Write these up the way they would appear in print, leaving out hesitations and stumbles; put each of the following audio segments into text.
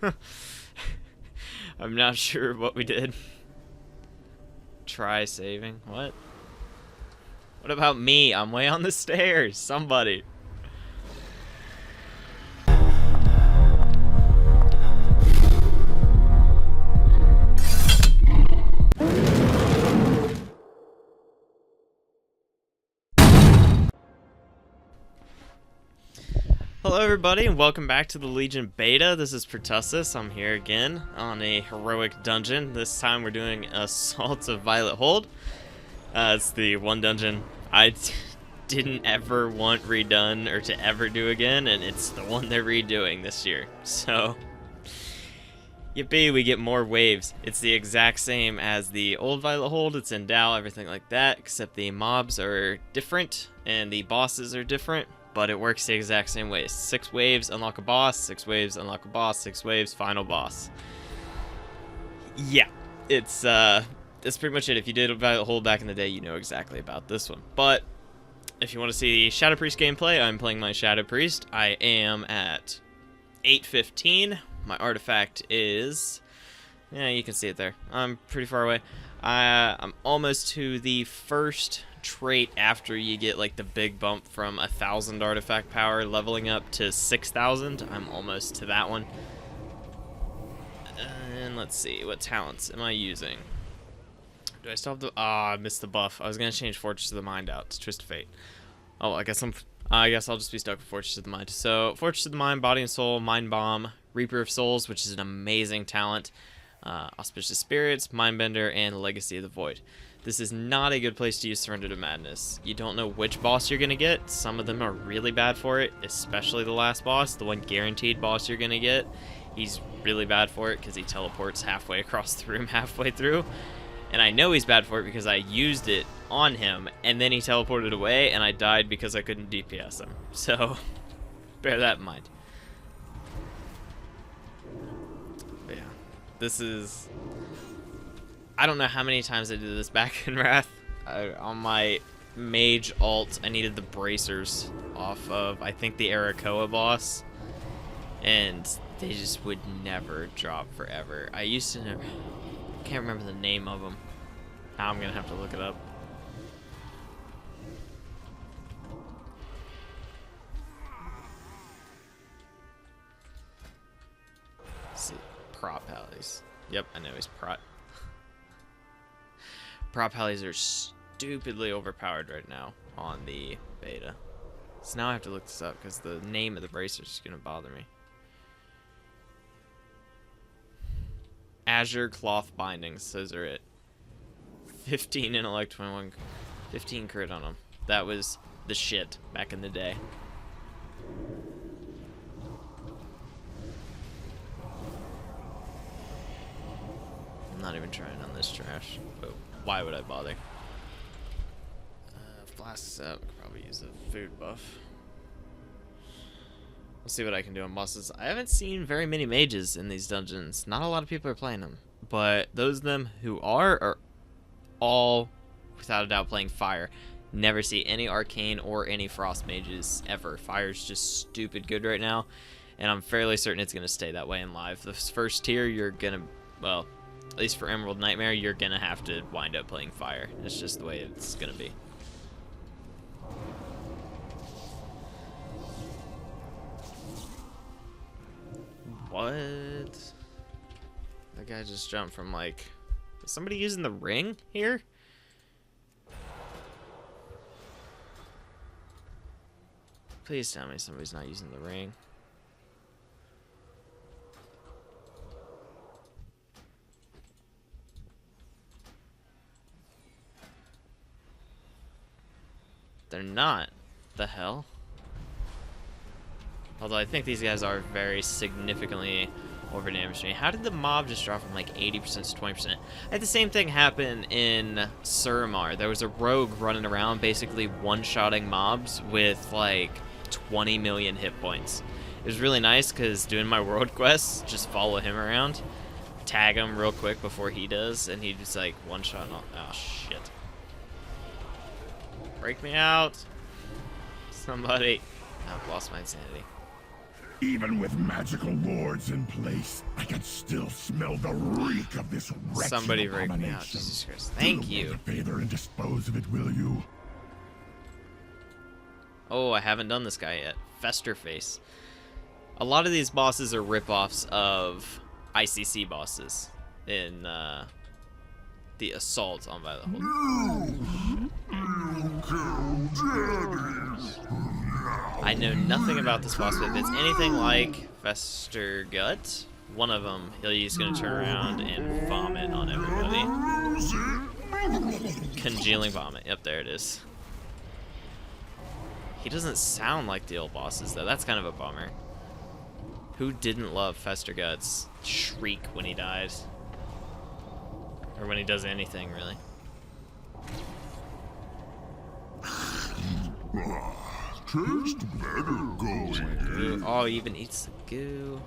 I'm not sure what we did. Try saving. What? What about me? I'm way on the stairs. Somebody. Hello everybody and welcome back to the Legion Beta. This is Pertussis. I'm here again on a heroic dungeon. This time we're doing Assault of Violet Hold. It's the one dungeon I didn't ever want redone or to ever do again, and it's the one they're redoing this year. So, yippee, we get more waves. It's the exact same as the old Violet Hold. It's in Dow, everything like that, except the mobs are different and the bosses are different. But it works the exact same way. 6 waves, unlock a boss. 6 waves, unlock a boss. 6 waves, final boss. Yeah, it's that's pretty much it. If you did Violet Hold back in the day, you know exactly about this one. But if you want to see the Shadow Priest gameplay, I'm playing my Shadow Priest. I am at 8:15. My artifact is, yeah, you can see it there. I'm pretty far away. I'm almost to the first trait after you get like the big bump from 1,000 artifact power leveling up to 6,000. I'm almost to that one. And let's see, what talents am I using? Do I still have the, I missed the buff. I was gonna change Fortress of the Mind out to Twist of Fate. Oh, I guess I'll just be stuck with Fortress of the Mind. So Fortress of the Mind, Body and Soul, Mind Bomb, Reaper of Souls, which is an amazing talent, Auspicious Spirits, Mindbender, and Legacy of the Void. This is not a good place to use Surrender to Madness. You don't know which boss you're going to get. Some of them are really bad for it, especially the last boss, the one guaranteed boss you're going to get. He's really bad for it because he teleports halfway across the room halfway through. And I know he's bad for it because I used it on him, and then he teleported away, and I died because I couldn't DPS him. So, bear that in mind. But yeah, this is... I don't know how many times I did this back in Wrath. On my mage alt, I needed the bracers off of, I think, the Arakoa boss. And they just would never drop forever. I used to never... can't remember the name of them. Now I'm going to have to look it up. Let's see. Prop Alleys. Yep, I know he's Prot. Prop Alleys are stupidly overpowered right now on the beta. So now I have to look this up because the name of the bracer is going to bother me. Azure Cloth Bindings, those are it. 15 intellect, 21, 15 crit on them. That was the shit back in the day. I'm not even trying on this trash. But why would I bother? Flasks up. Could probably use a food buff. We'll see what I can do on bosses. I haven't seen very many mages in these dungeons. Not a lot of people are playing them. But those of them who are all, without a doubt, playing fire. Never see any arcane or any frost mages ever. Fire's just stupid good right now. And I'm fairly certain it's going to stay that way in live. The first tier, you're going to, well, at least for Emerald Nightmare, you're going to have to wind up playing fire. It's just the way it's going to be. What? That guy just jumped from, like... Is somebody using the ring here? Please tell me somebody's not using the ring. They're not. The hell? Although I think these guys are very significantly overdamaged me. How did the mob just drop from like 80% to 20%? I had the same thing happen in Suramar. There was a rogue running around basically one-shotting mobs with like 20 million hit points. It was really nice because doing my world quests, just follow him around, tag him real quick before he does, and he just like one-shot and all. Oh shit. Break me out. Somebody. I've lost my insanity. Even with magical wards in place, I can still smell the reek of this wretched Somebody rake me out, abomination. Jesus Christ. Thank Do me you. a favor and dispose of it, will you? Oh, I haven't done this guy yet. Festerface. A lot of these bosses are ripoffs of ICC bosses in the assault on Violet Hold. I know nothing about this boss, but if it's anything like Fester Gut, one of them, he's going to turn around and vomit on everybody. Congealing vomit. Yep, there it is. He doesn't sound like the old bosses, though. That's kind of a bummer. Who didn't love Fester Gut's shriek when he dies? Or when he does anything, really. Tastes better going Goo. Oh, he even eats the goo.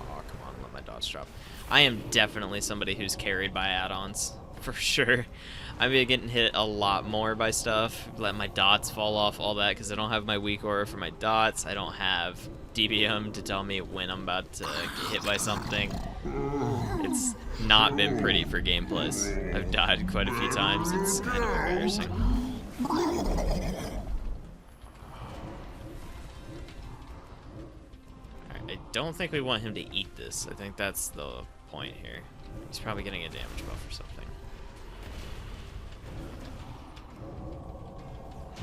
Oh, come on, let my dots drop. I am definitely somebody who's carried by add-ons, for sure. I'm getting hit a lot more by stuff, let my dots fall off, all that, because I don't have my weak aura for my dots. I don't have DBM to tell me when I'm about to get hit by something. It's not been pretty for gameplays. I've died quite a few times. It's kind of embarrassing. Alright, I don't think we want him to eat this. I think that's the point here. He's probably getting a damage buff or something.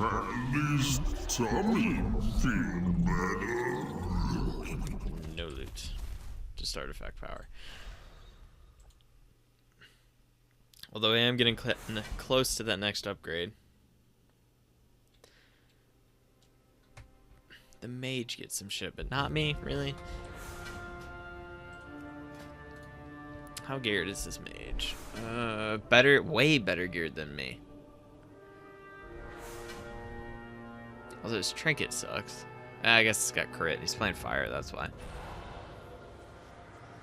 At least Tommy feel better. No loot. Just artifact power. Although I am getting close to that next upgrade. The mage gets some shit, but not me, really. How geared is this mage? Way better geared than me. Although his trinket sucks. I guess it's got crit. He's playing fire, that's why.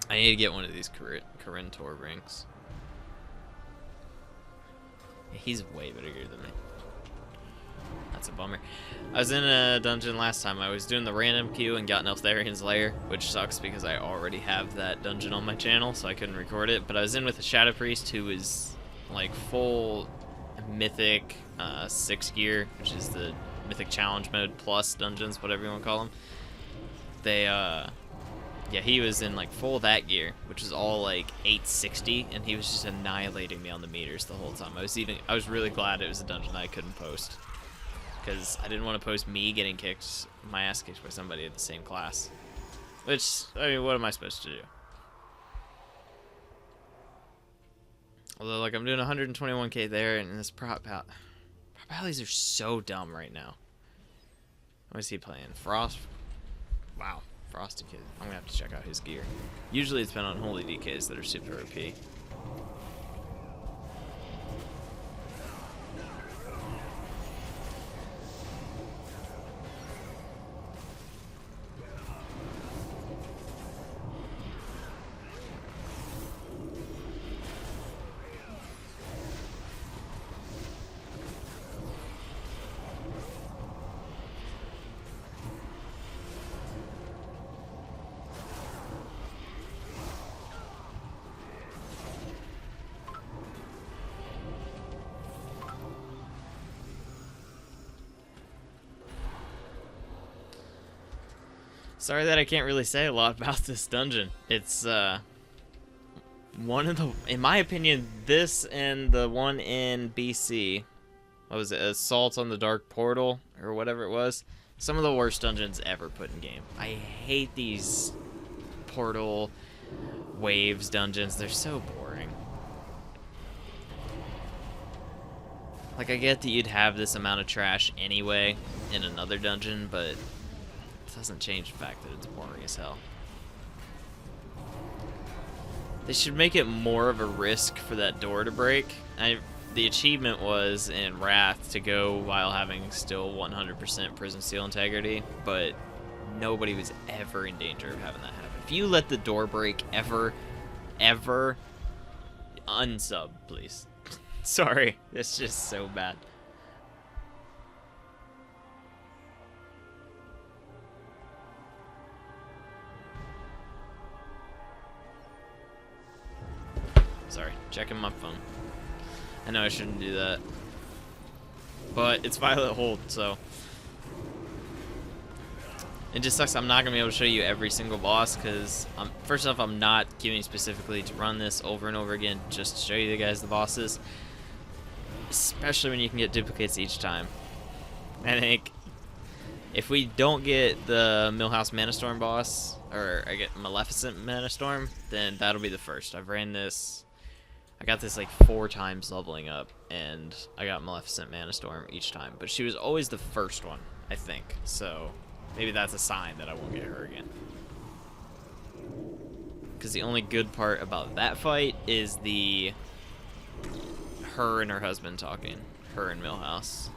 I need to get one of these Corintor rings. He's way better geared than me. That's a bummer. I was in a dungeon last time. I was doing the random queue and got Neltharian's Lair, which sucks because I already have that dungeon on my channel, so I couldn't record it. But I was in with a Shadow Priest who is like full mythic 6 gear, which is the mythic challenge mode plus dungeons, whatever you want to call them. They yeah, he was in like full that gear, which is all like 860, and he was just annihilating me on the meters the whole time. I was really glad it was a dungeon I couldn't post, because I didn't want to post me getting my ass kicked by somebody at the same class. Which, I mean, what am I supposed to do? Although, like, I'm doing 121k there, and this prop alleys are so dumb right now. What is he playing? Frost? Wow. Frosty Kid. I'm gonna have to check out his gear. Usually it's been on holy DKs that are super OP. Sorry that I can't really say a lot about this dungeon. It's one of the, in my opinion, this and the one in BC, what was it, Assault on the Dark Portal or whatever it was, some of the worst dungeons ever put in game. I hate these portal waves dungeons. They're so boring. Like, I get that you'd have this amount of trash anyway in another dungeon, but it doesn't change the fact that it's boring as hell. They should make it more of a risk for that door to break. The achievement was in Wrath to go while having still 100% prison seal integrity, but nobody was ever in danger of having that happen. If you let the door break ever, unsub, please. Sorry, it's just so bad. Sorry, checking my phone. I know I shouldn't do that. But it's Violet Hold, so... It just sucks I'm not going to be able to show you every single boss, because, first off, I'm not giving specifically to run this over and over again just to show you guys the bosses. Especially when you can get duplicates each time. I think if we don't get the Millhouse Manastorm boss, or I get Maleficent Manastorm, then that'll be the first. I've ran this... I got this like 4 times leveling up, and I got Maleficent Manastorm each time. But she was always the first one, I think. So maybe that's a sign that I won't get her again. Because the only good part about that fight is her and her husband talking. Her and Millhouse.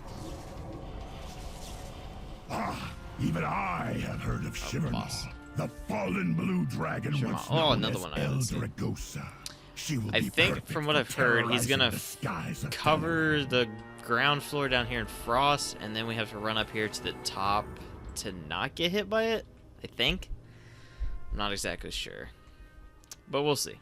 Ah, even I have heard of Shivermaw, the fallen blue dragon. Shivermaw. Oh, another one I haven't seen. I think from what I've heard, he's gonna cover the ground floor down here in Frost, and then we have to run up here to the top to not get hit by it, I think. I'm not exactly sure, but we'll see.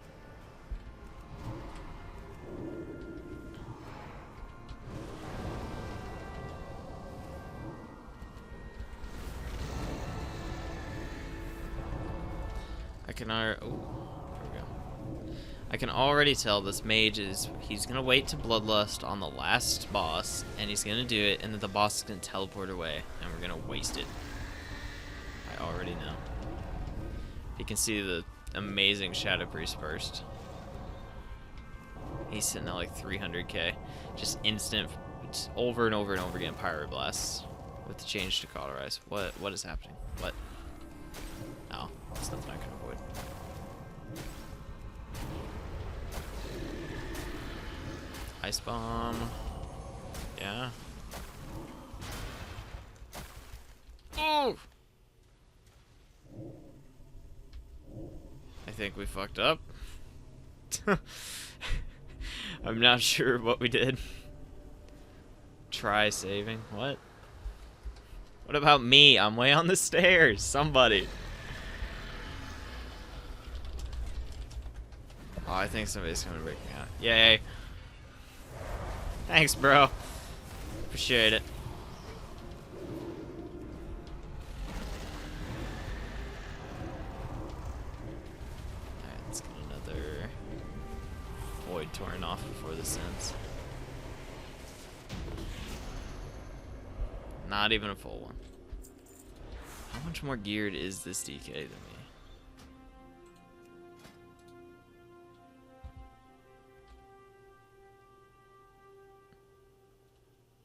I can already tell this mage he's gonna wait to Bloodlust on the last boss, and he's gonna do it, and then the boss is gonna teleport away, and we're gonna waste it. I already know. You can see the amazing Shadow Priest burst. He's sitting at like 300k, just instant, over and over and over again Pyroblast with the change to Cauterize. What is happening? What? Oh, that's nothing I can avoid. Ice Bomb. Yeah. Oh! I think we fucked up. I'm not sure what we did. Try saving. What? What about me? I'm way on the stairs. Somebody. Oh, I think somebody's coming to break me out. Yay. Thanks, bro. Appreciate it. Alright, let's get another Void torn off before this ends. Not even a full one. How much more geared is this DK than me?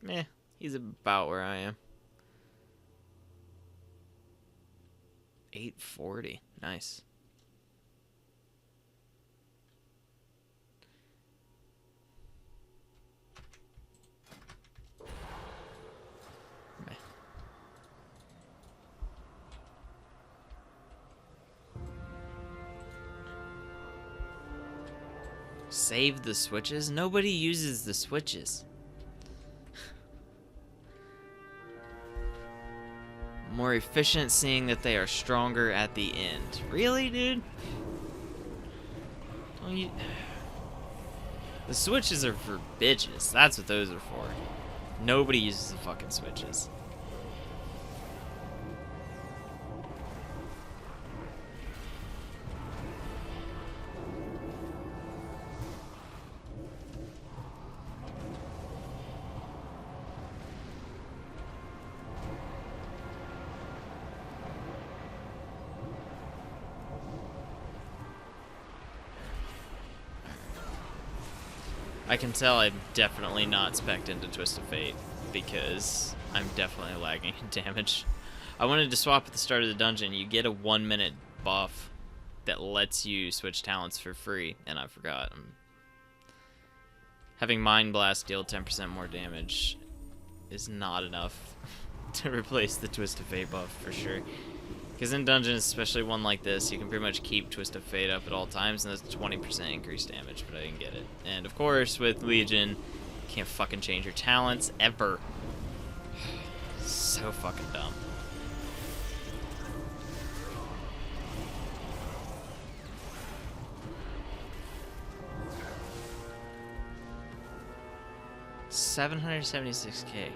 Meh, he's about where I am. 840, nice. Meh. Save the switches? Nobody uses the switches. More efficient, seeing that they are stronger at the end. Really, dude? Don't you... The switches are for bitches. That's what those are for. Nobody uses the fucking switches. I can tell I'm definitely not spec'd into Twist of Fate, because I'm definitely lagging in damage. I wanted to swap at the start of the dungeon. You get a 1-minute buff that lets you switch talents for free, and I forgot. Having Mind Blast deal 10% more damage is not enough to replace the Twist of Fate buff, for sure. Because in dungeons, especially one like this, you can pretty much keep Twist of Fate up at all times, and that's 20% increased damage, but I didn't get it. And of course, with Legion, you can't fucking change your talents, ever. So fucking dumb. 776k.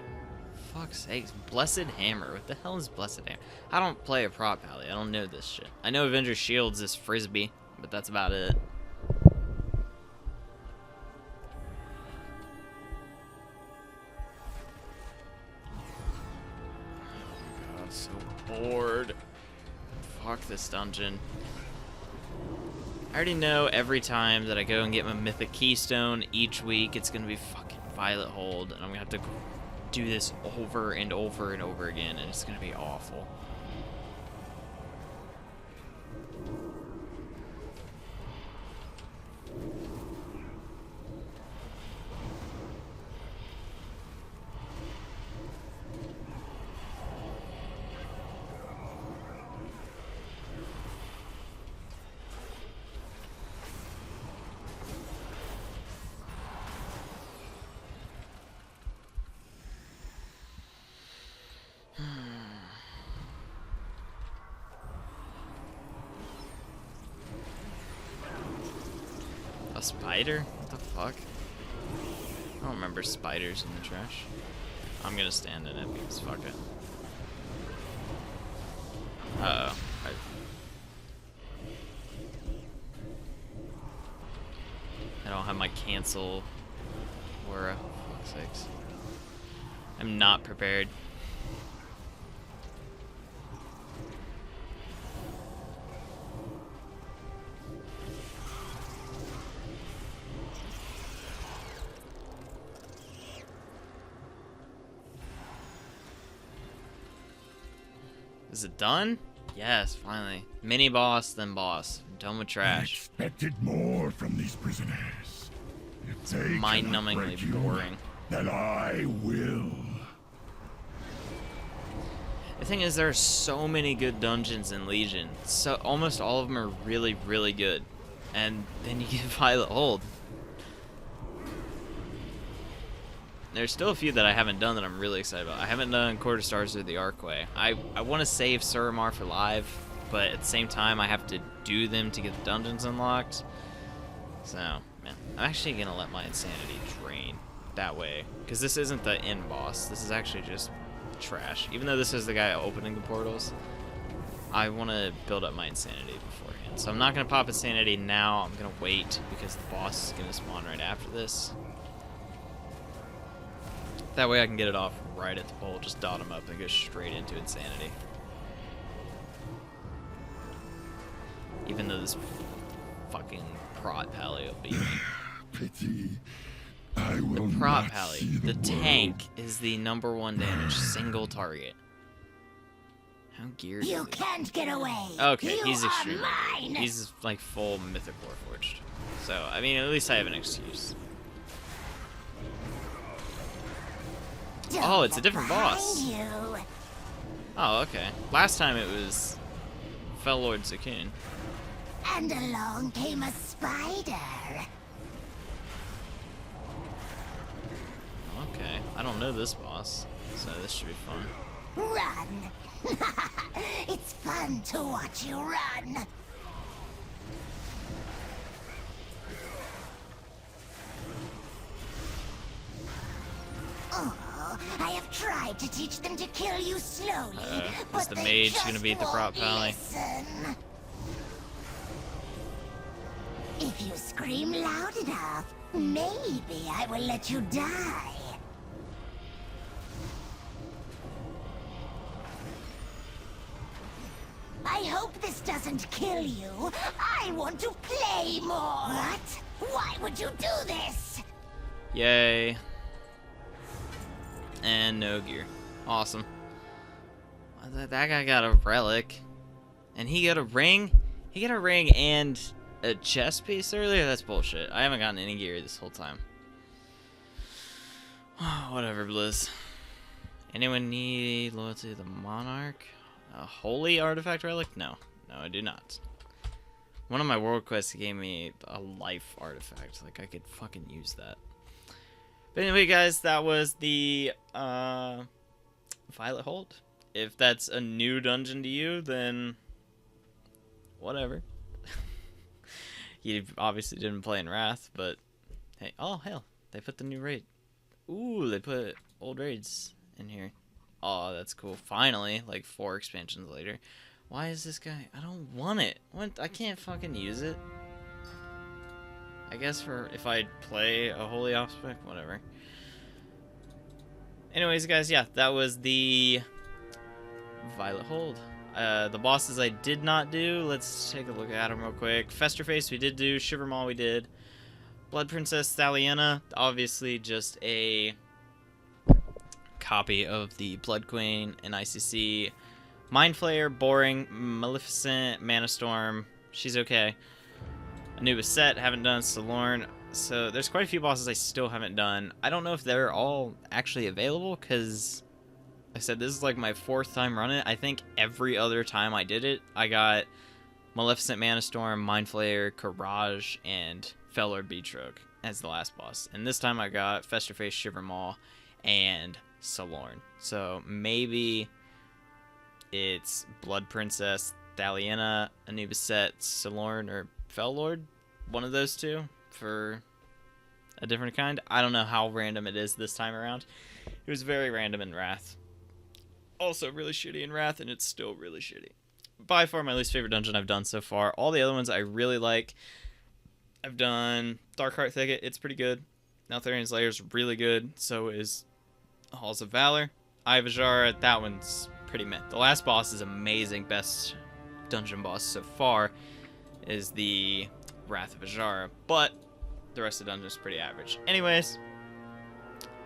Fuck's sakes. Blessed Hammer. What the hell is Blessed Hammer? I don't play a prop pally. I don't know this shit. I know Avenger Shields is Frisbee, but that's about it. Oh god, so bored. Fuck this dungeon. I already know every time that I go and get my Mythic Keystone each week, it's gonna be fucking Violet Hold, and I'm gonna have to do this over and over and over again, and it's gonna be awful. A spider? What the fuck? I don't remember spiders in the trash. I'm gonna stand in it because fuck it. Uh-oh. I don't have my cancel aura. For fuck's sakes. I'm not prepared. Is it done? Yes, finally. Mini boss, then boss. I'm done with I trash. expected more from these prisoners. If It's they cannot mind-numbingly break you, boring. then I will. The thing is, there are so many good dungeons in Legion. So almost all of them are really, really good. And then you get Violet Hold. There's still a few that I haven't done that I'm really excited about. I haven't done Quarter Stars or the Archway. I want to save Suramar for live, but at the same time I have to do them to get the dungeons unlocked. So, man, I'm actually going to let my insanity drain that way. Because this isn't the end boss. This is actually just trash. Even though this is the guy opening the portals, I want to build up my insanity beforehand. So I'm not going to pop insanity now. I'm going to wait because the boss is going to spawn right after this. That way I can get it off right at the pole, just dot him up and go straight into insanity. Even though this fucking prot pally will beat me. Pity. I will The prot not pally, see the world. tank, is the #1 damage, single target. How geared You is he? can't get away. Okay, You he's are extremely mine. good. He's like full Mythic Warforged. So, I mean, at least I have an excuse. Don't Oh, it's a look different boss. behind you. Oh, okay. Last time it was Fel Lord Zakun. And along came a spider. Okay, I don't know this boss, so this should be fun. Run. It's fun to watch you run. Oh, I have tried to teach them to kill you slowly, but is the they mage just gonna beat the prop won't pally? listen. If you scream loud enough, maybe I will let you die. I hope this doesn't kill you. I want to play more. What? Why would you do this? Yay. And no gear. Awesome. That guy got a relic. And he got a ring? He got a ring and a chest piece earlier? That's bullshit. I haven't gotten any gear this whole time. Whatever, Blizz. Anyone need loyalty to the Monarch? A holy artifact relic? No. No, I do not. One of my world quests gave me a life artifact. Like, I could fucking use that. But anyway, guys, that was the Violet Hold. If that's a new dungeon to you, then whatever. You obviously didn't play in Wrath, but hey, oh hell, they put the new raid. Ooh, they put old raids in here. Oh, that's cool. Finally, like 4 expansions later. Why is this guy? I don't want it. What? I can't fucking use it. I guess for if I play a Holy Offspec, whatever. Anyways, guys, yeah, that was the Violet Hold. The bosses I did not do. Let's take a look at them real quick. Festerface we did do. Shivermaw we did. Blood Princess Thaliana, obviously just a copy of the Blood Queen and ICC. Mind Flayer, boring. Maleficent, Mana Storm, she's okay. Anubis Set, haven't done. Solorn. So there's quite a few bosses I still haven't done. I don't know if they're all actually available, because I said this is like my 4th time running it. I think every other time I did it, I got Maleficent, Mana Storm, Mind Flayer, Courage, and Fellor Beetroke as the last boss. And this time I got Festerface, Shivermaw, and Solorn. So maybe it's Blood Princess, Thaliana, Anubis Set, Solorn, or Fellord. One of those two for a different kind. I don't know how random it is this time around. It was very random in Wrath. Also really shitty in Wrath, and it's still really shitty. By far my least favorite dungeon I've done so far. All the other ones I really like. I've done Darkheart Thicket, it's pretty good. Neltharian's Lair is really good, so is Halls of Valor. Eye of Azshara, that one's pretty meh. The last boss is amazing. Best dungeon boss so far is the Wrath of Azshara, but the rest of the dungeon is pretty average. Anyways,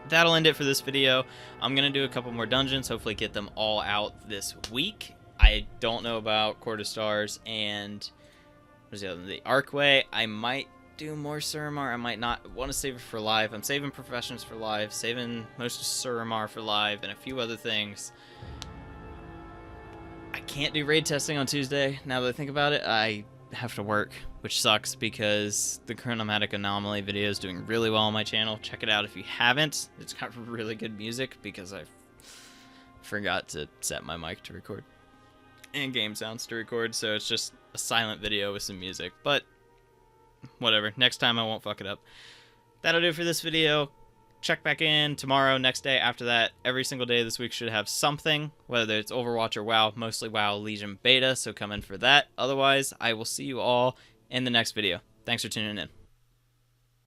that'll end it for this video. I'm going to do a couple more dungeons, hopefully get them all out this week. I don't know about Court of Stars and what's the other one? The Archway. I might do more Suramar. I might not. Want to save it for live. I'm saving Professions for live, saving most of Suramar for live, and a few other things. I can't do raid testing on Tuesday. Now that I think about it, I have to work, which sucks because the Chronomatic Anomaly video is doing really well on my channel. Check it out if you haven't. It's got really good music because I forgot to set my mic to record and game sounds to record, so it's just a silent video with some music, but whatever. Next time I won't fuck it up. That'll do it for this video. Check back in tomorrow, next day, after that. Every single day this week should have something, whether it's Overwatch or WoW, mostly WoW Legion Beta, so come in for that. Otherwise, I will see you all in the next video. Thanks for tuning in.